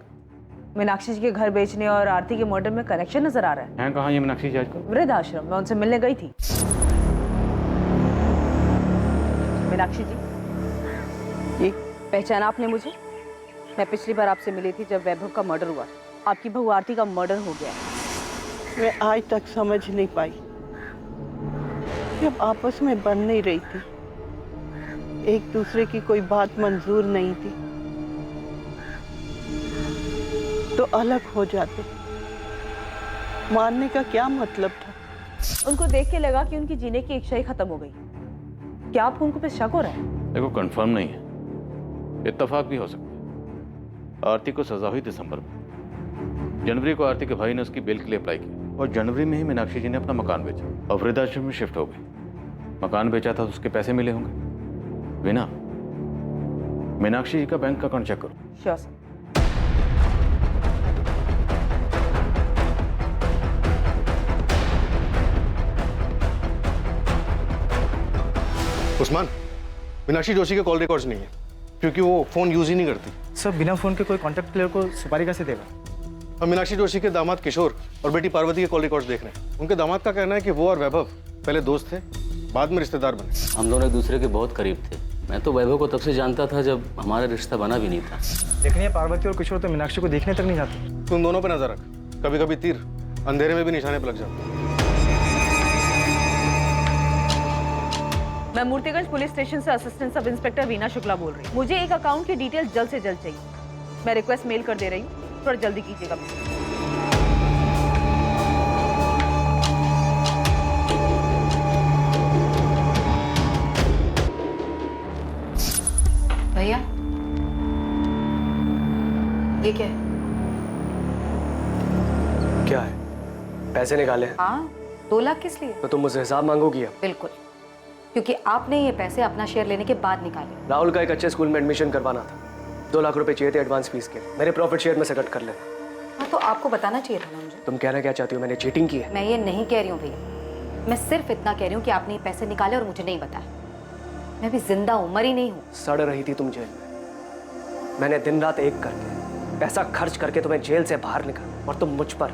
मीनाक्षी जी के घर बेचने और आरती के मर्डर में कनेक्शन नजर आ रहा है? हैं कहाँ ये मीनाक्षी जी आजकल? वृद्धाश्रम। मैं उनसे मिलने गई थी। मीनाक्षी जी, ये पहचाना आपने मुझे? मैं पिछली बार आपसे मिली थी जब वैभव का मर्डर हुआ। आपकी बहू आरती का मर्डर हो गया। मैं आज तक समझ नहीं पाई, जब आपस में बन नहीं रही थी, एक दूसरे की कोई बात मंजूर नहीं थी, तो अलग हो जाते। मारने का क्या मतलब था? उनको देख के लगा कि उनकी जीने की इच्छा ही खत्म हो गई। क्या आपको उनको पे शक हो रहा है? देखो, कंफर्म नहीं है, इत्तेफाक भी हो सकता है। आरती को सजा हुई दिसंबर में। जनवरी को आरती के भाई ने उसकी बेल के लिए अप्लाई किया और जनवरी में ही मीनाक्षी जी ने अपना मकान बेचा और वृद्धाश्रम में शिफ्ट हो गई। मकान बेचा था तो उसके पैसे मिले होंगे। वीना, मीनाक्षी जी का बैंक का अकाउंट चेक करो। Sure sir. उस्मान, मीनाक्षी जोशी के कॉल रिकॉर्ड्स नहीं है क्योंकि वो फोन यूज ही नहीं करती। सर, बिना फोन के कोई कॉन्टैक्ट प्लेयर को सुपारी कैसे देगा? हम मीनाक्षी जोशी के दामाद किशोर और बेटी पार्वती के कॉल रिकॉर्ड्स देख रहे हैं। उनके दामाद का कहना है कि वो और वैभव पहले दोस्त थे, बाद में रिश्तेदार बने। हम दोनों एक दूसरे के बहुत करीब थे। मैं तो वैभव को तब से जानता था जब हमारा रिश्ता बना भी नहीं था। लेकिन ये पार्वती और किशोर तो मीनाक्षी को देखने तक नहीं जाते। तुम दोनों पे नजर रख, कभी कभी तीर अंधेरे में भी निशाने पर लग जाता। मैं मूर्तिगंज पुलिस स्टेशन से assistant sub inspector Veena Shukla बोल रही हूँ। मुझे एक अकाउंट की डिटेल्स जल्द से जल्द चाहिए। मैं रिक्वेस्ट मेल कर दे रही हूँ, थोड़ा जल्दी कीजिएगा। भैया, ये क्या है? क्या है? पैसे निकाले? हाँ, 2 लाख किस लिए? तो तुम मुझसे हिसाब मांगोगी अब? बिल्कुल, क्योंकि आपने ये पैसे अपना शेयर लेने के बाद निकाले। राहुल का एक अच्छे स्कूल में एडमिशन करवाना था। 2 लाख रुपए चाहिए थे एडवांस फीस के। मेरे प्रॉफिट शेयर में से कट कर लेना। हाँ, तो आपको बताना चाहिए था ना मुझे। तुम कहना क्या चाहती हो? मैंने चीटिंग की है? मैं ये नहीं कह रही हूँ भैया, मैं सिर्फ इतना कह रही हूँ कि आपने ये पैसे निकाले और मुझे नहीं बताया। मैं भी जिंदा हूँ, मरी नहीं हूँ। सड़ रही थी तुम जेल में। मैंने दिन रात एक करके पैसा खर्च करके तुम्हें जेल से बाहर निकाला और तुम मुझ पर,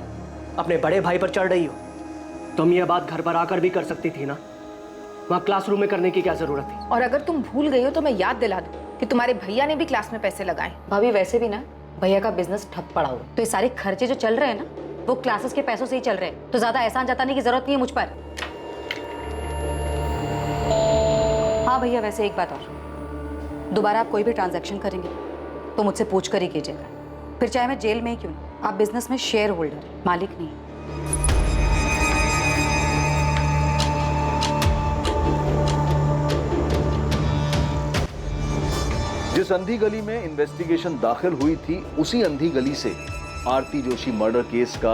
अपने बड़े भाई पर चढ़ रही हो। तुम ये बात घर पर आकर भी कर सकती थी ना। वहाँ क्लासरूम में करने की क्या जरूरत थी? और अगर तुम भूल गई हो तो मैं याद दिला दूं कि तुम्हारे भैया ने भी क्लास में पैसे लगाए। भाभी वैसे भी ना भैया का बिजनेस ठप पड़ा हुआ, तो ये सारे खर्चे जो चल रहे हैं ना वो क्लासेस के पैसों से ही चल रहे हैं, तो ज्यादा एहसान जताने की जरूरत नहीं है मुझ पर। हाँ भैया, वैसे एक बात और, दोबारा आप कोई भी ट्रांजैक्शन करेंगे तो मुझसे पूछ कर ही कीजिएगा, फिर चाहे मैं जेल में ही क्यों ना। आप बिजनेस में शेयर होल्डर, मालिक नहीं। जिस अंधी गली में इन्वेस्टिगेशन दाखिल हुई थी, उसी अंधी गली से आरती जोशी मर्डर केस का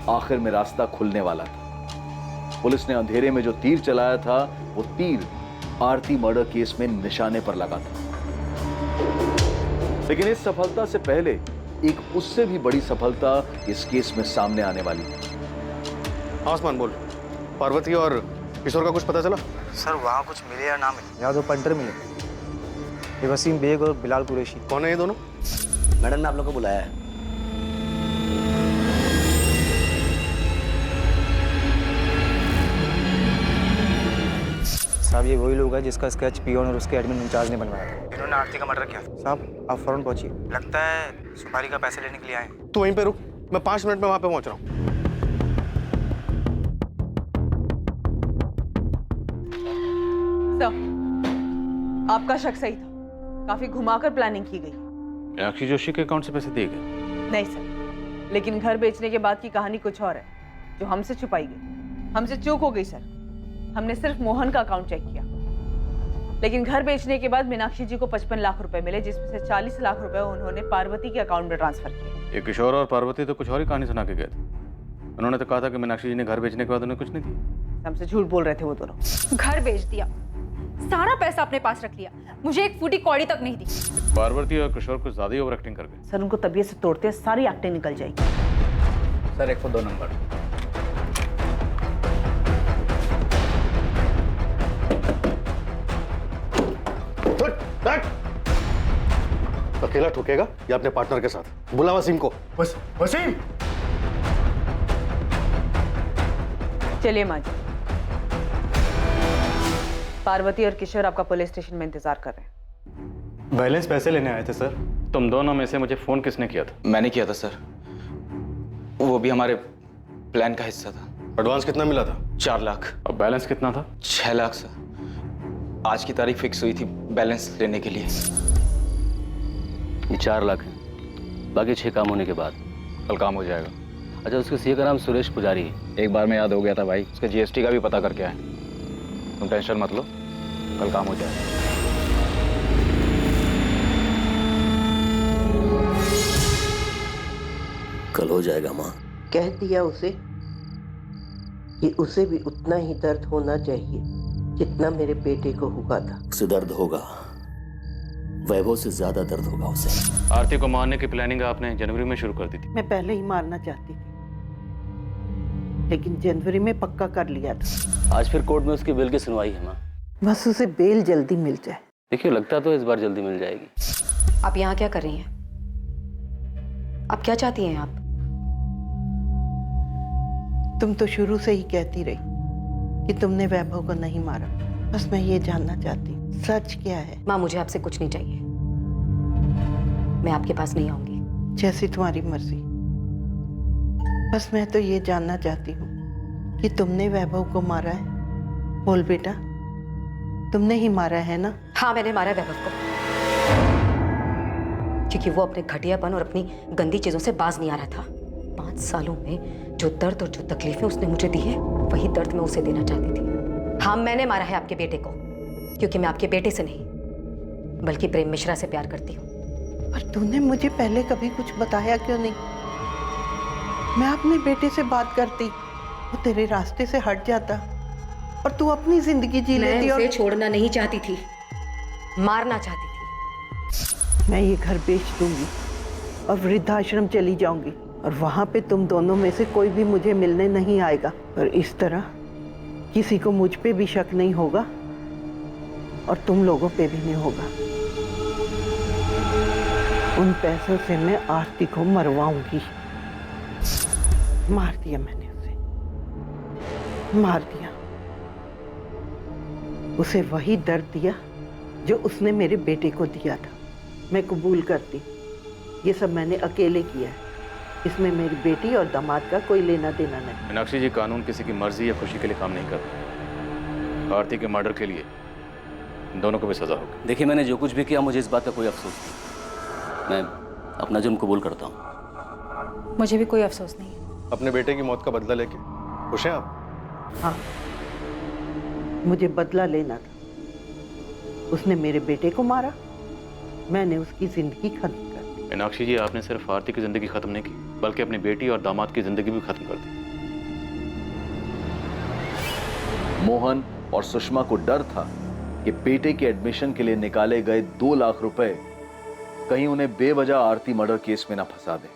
आखिर में रास्ता खुलने वाला था। पुलिस ने अंधेरे में जो तीर चलाया था, वो तीर आरती मर्डर केस में निशाने पर लगा था। लेकिन इस सफलता से पहले एक उससे भी बड़ी सफलता इस केस में सामने आने वाली है। आसमान बोल, पार्वती और किशोर का कुछ पता चला? सर वहाँ कुछ मिले या ना मिले, यहाँ 2 पंटर मिले, ये वसीम बेग और बिलाल कुरैशी। कौन है ये दोनों? मैडम ने आप लोग को बुलाया है। साहब ये वही लोग हैं जिसका स्केच पियोन और उसके एडमिन इंचार्ज ने बनवाया था। इन्होंने आरती का मर्डर किया था। साहब आप फौरन पहुंचिए, लगता है सुपारी का पैसे लेने के लिए आए हैं। तू वहीं पे रुक, मैं 5 मिनट में वहां पे पहुंच रहा हूँ। सर, आपका शक सही था, काफी घुमाकर प्लानिंग की गई। मीनाक्षी जोशी के अकाउंट से पैसे दिए गए? नहीं सर, लेकिन घर बेचने के बाद की कहानी कुछ और है जो हमसे छुपाई गई। हमसे चूक हो गई सर, हमने सिर्फ मोहन का अकाउंट चेक किया, लेकिन घर बेचने के बाद मीनाक्षी जी को 55 लाख रुपए मिले, जिसमें से 40 लाख रुपए उन्होंने पार्वती के अकाउंट में ट्रांसफर किए। ये किशोर और पार्वती तो कुछ और ही कहानी सुना के गए थे। उन्होंने तो कहा था कि मीनाक्षी जी ने घर बेचने के बाद उन्हें कुछ नहीं दिया। हमसे झूठ बोल रहे थे वो दोनों। घर बेच दिया, सारा पैसा अपने पास रख लिया, मुझे एक फूटी कौड़ी तक नहीं दी। पार्वती और किशोर कुछ ज्यादा ही ओवर एक्टिंग कर गए। सर उनको तबीयत से तोड़ते सारी एक्टिंग निकल जाएगी। Sir 102 number. अकेला ठोकेगा या अपने पार्टनर के साथ? बुला वसीम को। वसीम! चलिए माँ जी, पार्वती और किशोर आपका पुलिस स्टेशन में इंतजार कर रहे हैं। बैलेंस पैसे लेने आए थे सर। तुम दोनों में से मुझे फोन किसने किया था? मैंने किया था सर, वो भी हमारे प्लान का हिस्सा था। एडवांस कितना मिला था? 4 लाख। और बैलेंस कितना था? 6 लाख सर। आज की तारीख फिक्स हुई थी बैलेंस लेने के लिए। ये 4 लाख है, बाकी 6 काम होने के बाद कल काम हो जाएगा। अच्छा, उसके सीए का नाम सुरेश पुजारी है। एक बार में याद हो गया था भाई, उसके जीएसटी का भी पता करके आए। तुम टेंशन मत लो, कल काम हो जाएगा। कल हो जाएगा माँ। कह दिया उसे कि उसे भी उतना ही दर्द होना चाहिए जितना मेरे बेटे को हुआ था। उसे दर्द होगा, वैभव से ज्यादा दर्द होगा उसे। आरती को मारने की प्लानिंग आपने जनवरी में शुरू कर दी थी। मैं पहले ही मारना चाहती थी, लेकिन जनवरी में पक्का कर लिया था। आज फिर कोर्ट में उसकी बेल की सुनवाई है माँ। बस उसे बेल जल्दी मिल जाए। देखिए, लगता तो इस बार जल्दी मिल जाएगी। आप यहाँ क्या कर रही हैं? आप क्या चाहती हैं आप? तुम तो शुरू से ही कहती रही कि तुमने वैभव को नहीं मारा। बस मैं ये जानना चाहती हूँ, सच क्या है? माँ, मुझे आपसे कुछ नहीं चाहिए, मैं आपके पास नहीं आऊंगी। जैसी तुम्हारी मर्जी। बस मैं तो ये जानना चाहती हूँ कि तुमने वैभव को मारा है। बोल बेटा, तुमने ही मारा है ना? हाँ, मैंने मारा वैभव को, क्योंकि वो अपने घटियापन और अपनी गंदी चीजों से बाज नहीं आ रहा था। 5 सालों में जो दर्द और जो तकलीफें उसने मुझे दी है, वही दर्द मैं उसे देना चाहती थी। हाँ, मैंने मारा है आपके बेटे को, क्योंकि मैं आपके बेटे से नहीं बल्कि प्रेम मिश्रा से प्यार करती हूँ। पर तूने मुझे पहले कभी कुछ बताया क्यों नहीं? मैं अपने बेटे से बात करती, वो तेरे रास्ते से हट जाता और तू अपनी जिंदगी जी लेती। मैं उसे छोड़ना नहीं चाहती थी, मारना चाहती थी। मैं ये घर बेच दूंगी और वृद्धाश्रम चली जाऊंगी, और वहां पे तुम दोनों में से कोई भी मुझे मिलने नहीं आएगा। और इस तरह किसी को मुझ पे भी शक नहीं होगा और तुम लोगों पे भी नहीं होगा। उन पैसों से मैं आरती को मरवाऊंगी। मार दिया मैंने उसे, मार दिया। उसे वही दर्द दिया जो उसने मेरे बेटे को दिया था। मैं कबूल करती। ये सब मैंने अकेले किया है। इसमें मेरी बेटी और दामाद का कोई लेना देना नहीं। मीनाक्षी जी, कानून किसी की मर्जी या खुशी के लिए काम नहीं करता। आरती के मर्डर के लिए दोनों को भी सजा होगी। देखिए, मैंने जो कुछ भी किया मुझे इस बात का कोई अफसोस नहीं। मैं अपना जुर्म कबूल करता हूँ। मुझे भी कोई अफसोस नहीं है। अपने बेटे की मौत का बदला लेके खुश हैं आप? हाँ, मुझे बदला लेना था। उसने मेरे बेटे को मारा, मैंने उसकी जिंदगी खत्म कर दी। मीनाक्षी जी, आपने सिर्फ आरती की जिंदगी खत्म नहीं की, बल्कि अपनी बेटी और दामाद की जिंदगी भी खत्म कर दी। मोहन और सुषमा को डर था कि बेटे के एडमिशन के लिए निकाले गए 2 लाख रुपए कहीं उन्हें बेवजह आरती मर्डर केस में ना फंसा दे।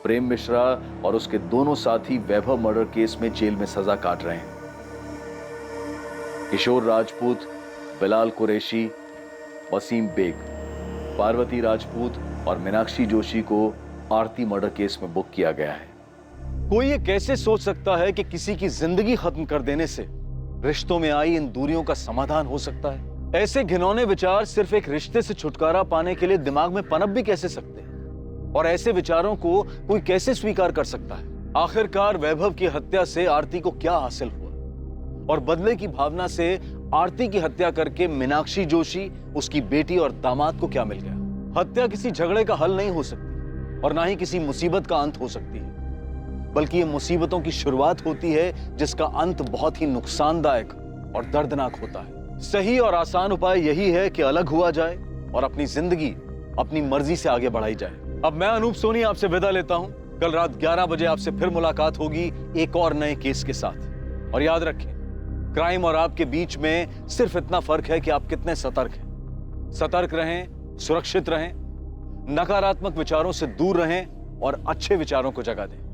प्रेम मिश्रा और उसके दोनों साथी वैभव मर्डर केस में जेल में सजा काट रहे हैं। किशोर राजपूत, बिलाल कुरैशी, वसीम बेग, पार्वती राजपूत और मीनाक्षी जोशी को आरती मर्डर केस में बुक किया गया है। कोई ये कैसे सोच सकता है कि किसी की जिंदगी खत्म कर देने से रिश्तों में आई इन दूरियों का समाधान हो सकता है? ऐसे घिनौने विचार सिर्फ एक रिश्ते से छुटकारा पाने के लिए दिमाग में पनप भी कैसे सकते हैं? और ऐसे विचारों को कोई कैसे स्वीकार कर सकता है? आखिरकार वैभव की हत्या से आरती को क्या हासिल हुआ? और बदले की भावना से आरती की हत्या करके मीनाक्षी जोशी, उसकी बेटी और दामाद को क्या मिल गया? हत्या किसी झगड़े का हल नहीं हो सकती और ना ही किसी मुसीबत का अंत हो सकती है, बल्कि ये मुसीबतों की शुरुआत होती है जिसका अंत बहुत ही नुकसानदायक और दर्दनाक होता है। सही और आसान उपाय यही है कि अलग हुआ जाए और अपनी जिंदगी अपनी मर्जी से आगे बढ़ाई जाए। अब मैं अनूप सोनी आपसे विदा लेता हूं। कल रात 11 बजे आपसे फिर मुलाकात होगी एक और नए केस के साथ। और याद रखें, क्राइम और आपके बीच में सिर्फ इतना फर्क है कि आप कितने सतर्क हैं। सतर्क रहें, सुरक्षित रहें, नकारात्मक विचारों से दूर रहें और अच्छे विचारों को जगह दें।